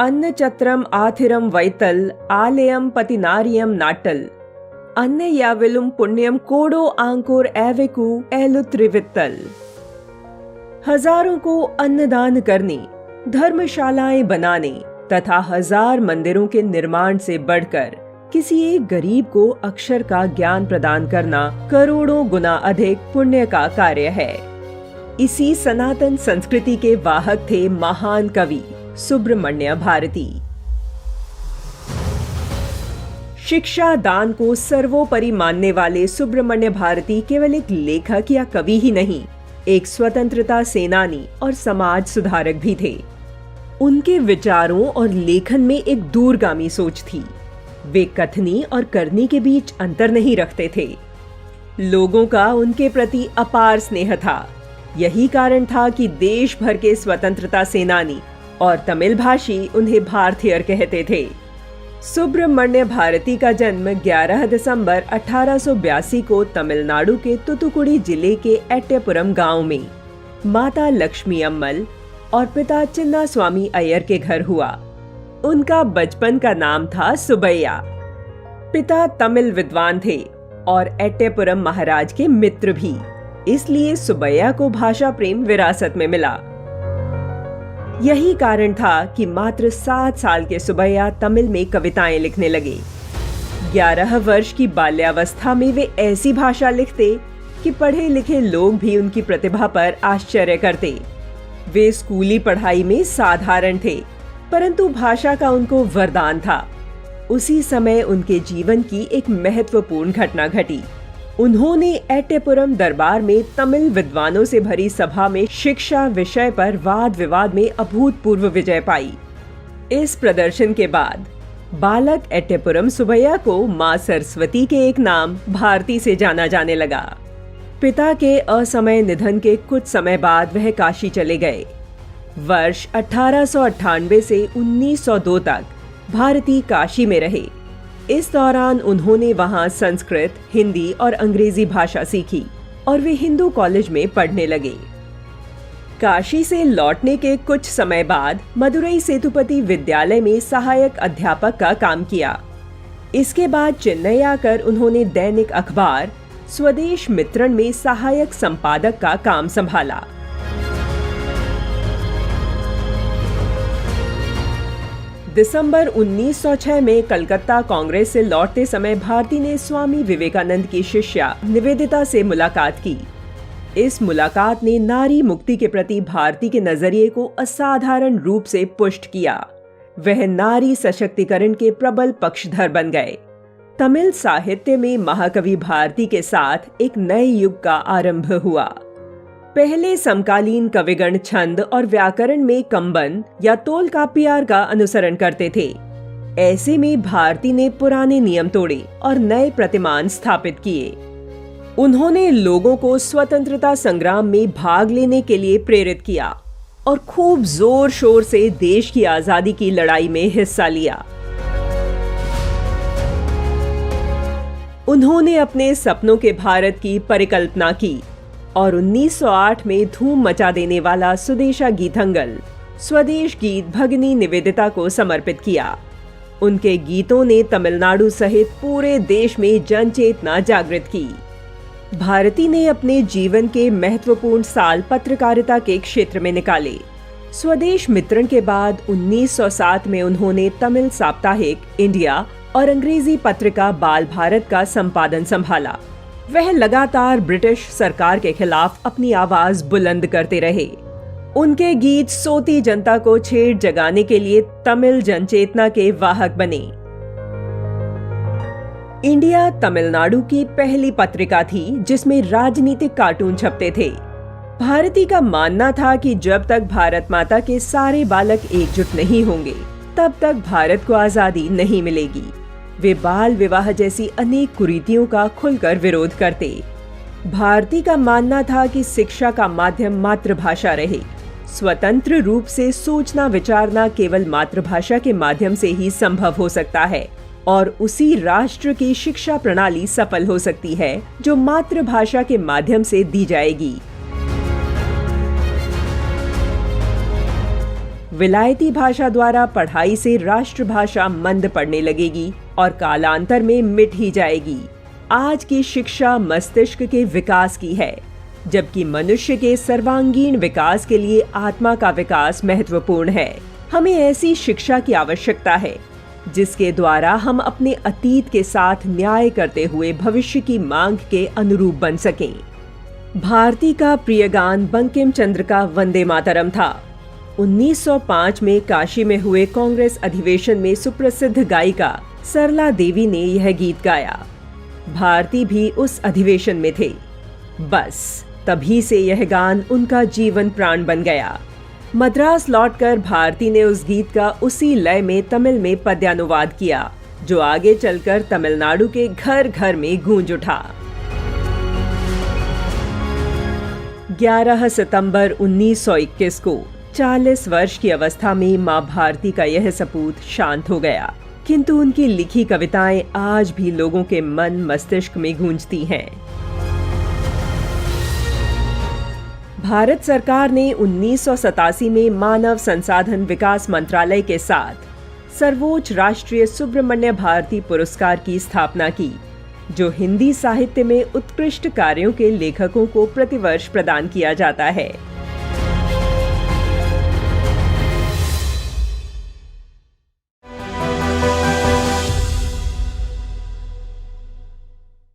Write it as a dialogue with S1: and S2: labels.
S1: अन्नचत्रम आथिरम वैतल Aalayam पतिनारियम natal अन्य याविलुम पुण्यम कोडो आंकुर एवेकु एलुत्रिवित्तल। हजारों को अन्नदान करने, धर्मशालाएं बनाने तथा 1000 मंदिरों के निर्माण से बढ़कर किसी एक गरीब को अक्षर का ज्ञान प्रदान करना करोड़ों गुना अधिक पुण्य का कार्य है। इसी सनातन संस्कृति के वाहक थे महान कवि सुब्रमण्य भारती। शिक्षा दान को सर्वोपरि मानने वाले सुब्रमण्य भारती केवल एक लेखक या कवि ही नहीं, एक स्वतंत्रता सेनानी और समाज सुधारक भी थे। उनके विचारों और लेखन में एक दूरगामी सोच थी। वे कथनी और करनी के बीच अंतर नहीं रखते थे। लोगों का उनके प्रति अपार स्नेह था। यही कारण था कि देश भर के स्वतंत्रता सेनानी और तमिल भाषी उन्हें भारतीयर कहते थे। सुब्रमण्य भारती का जन्म 11 दिसंबर 1882 को तमिलनाडु के तुतुकुड़ी जिले के एट्टेपुरम गांव में माता लक्ष्मी अम्मल और पिता चिन्ना स्वामी अय्यर के घर हुआ। उनका बचपन का नाम था सुबैया। पिता तमिल विद्वान थे और एट्टेपुरम महाराज के मित्र भी, इसलिए सुबैया को भाषा प्रेम विरासत में मिला। यही कारण था कि मात्र 7 साल के सुबैया तमिल में कविताएं लिखने लगे। 11 वर्ष की बाल्यावस्था में वे ऐसी भाषा लिखते कि पढ़े लिखे लोग भी उनकी प्रतिभा पर आश्चर्य करते। वे स्कूली पढ़ाई में साधारण थे, परंतु भाषा का उनको वरदान था। उसी समय उनके जीवन की एक महत्वपूर्ण घटना घटी। उन्होंने एट्टेपुरम दरबार में तमिल विद्वानों से भरी सभा में शिक्षा विषय पर वाद विवाद में अभूतपूर्व विजय पाई। इस प्रदर्शन के बाद बालक एट्टेपुरम सुबैया को मां सरस्वती के एक नाम भारती से जाना जाने लगा। पिता के असमय निधन के कुछ समय बाद वह काशी चले गए। वर्ष 1898 से 1902 तक भारती काशी में रहे। इस दौरान उन्होंने वहां संस्कृत, हिंदी और अंग्रेजी भाषा सीखी और वे हिंदू कॉलेज में पढ़ने लगे। काशी से लौटने के कुछ समय बाद मदुरई सेतुपति विद्यालय में सहायक अध्यापक का काम किया। इसके बाद चेन्नई आकर उन्होंने दैनिक अखबार स्वदेश मित्रण में सहायक संपादक का काम संभाला। दिसंबर 1906 में कलकत्ता कांग्रेस से लौटते समय भारती ने स्वामी विवेकानंद की शिष्या निवेदिता से मुलाकात की। इस मुलाकात ने नारी मुक्ति के प्रति भारती के नजरिए को असाधारण रूप से पुष्ट किया। वह नारी सशक्तिकरण के प्रबल पक्षधर बन गए। तमिल साहित्य में महाकवि भारती के साथ एक नए युग का आरंभ हुआ। पहले समकालीन कविगण छंद और व्याकरण में कंबन या तोलकापियार का अनुसरण करते थे। ऐसे में भारती ने पुराने नियम तोड़े और नए प्रतिमान स्थापित किए। उन्होंने लोगों को स्वतंत्रता संग्राम में भाग लेने के लिए प्रेरित किया और खूब जोर शोर से देश की आजादी की लड़ाई में हिस्सा लिया। उन्होंने अपने सपनों के भारत की परिकल्पना की और 1908 में धूम मचा देने वाला सुदेशा गीतंगल स्वदेश गीत भगिनी निवेदिता को समर्पित किया। उनके गीतों ने तमिलनाडु सहित पूरे देश में जन चेतना जागृत की। भारती ने अपने जीवन के महत्वपूर्ण साल पत्रकारिता के क्षेत्र में निकाले। स्वदेश मित्रण के बाद 1907 में उन्होंने तमिल साप्ताहिक इंडिया और अंग्रेजी पत्रिका बाल भारत का संपादन संभाला। वह लगातार ब्रिटिश सरकार के खिलाफ अपनी आवाज बुलंद करते रहे। उनके गीत सोती जनता को छेड़ जगाने के लिए तमिल जनचेतना के वाहक बने। इंडिया तमिलनाडु की पहली पत्रिका थी जिसमें राजनीतिक कार्टून छपते थे। भारती का मानना था कि जब तक भारत माता के सारे बालक एकजुट नहीं होंगे, तब तक भारत को आजादी नहीं मिलेगी। वे बाल विवाह जैसी अनेक कुरीतियों का खुलकर विरोध करते। भारती का मानना था कि शिक्षा का माध्यम मातृभाषा रहे। स्वतंत्र रूप से सोचना विचारना केवल मातृभाषा के माध्यम से ही संभव हो सकता है और उसी राष्ट्र की शिक्षा प्रणाली सफल हो सकती है जो मातृभाषा के माध्यम से दी जाएगी। विलायती भाषा द्वारा पढ़ाई से राष्ट्रभाषा मंद पड़ने लगेगी और कालांतर में मिट ही जाएगी। आज की शिक्षा मस्तिष्क के विकास की है, जबकि मनुष्य के सर्वांगीण विकास के लिए आत्मा का विकास महत्वपूर्ण है। हमें ऐसी शिक्षा की आवश्यकता है जिसके द्वारा हम अपने अतीत के साथ न्याय करते हुए भविष्य की मांग के अनुरूप बन सकें। भारती का प्रिय गान बंकिम चंद्र का वंदे मातरम था। 1905 में काशी में हुए कांग्रेस अधिवेशन में सुप्रसिद्ध गायिका सरला देवी ने यह गीत गाया। भारती भी उस अधिवेशन में थे। बस तभी से यह गान उनका जीवन प्राण बन गया। मद्रास लौटकर भारती ने उस गीत का उसी लय में तमिल में पद्यानुवाद किया, जो आगे चलकर तमिलनाडु के घर घर में गूंज उठा। 11 सितंबर 1921 को 40 वर्ष की अवस्था में मां भारती का यह सपूत शांत हो गया, किंतु उनकी लिखी कविताएं आज भी लोगों के मन मस्तिष्क में गूंजती हैं। भारत सरकार ने 1987 में मानव संसाधन विकास मंत्रालय के साथ सर्वोच्च राष्ट्रीय सुब्रमण्य भारती पुरस्कार की स्थापना की, जो हिंदी साहित्य में उत्कृष्ट कार्यों के लेखकों को प्रतिवर्ष प्रदान किया जाता है।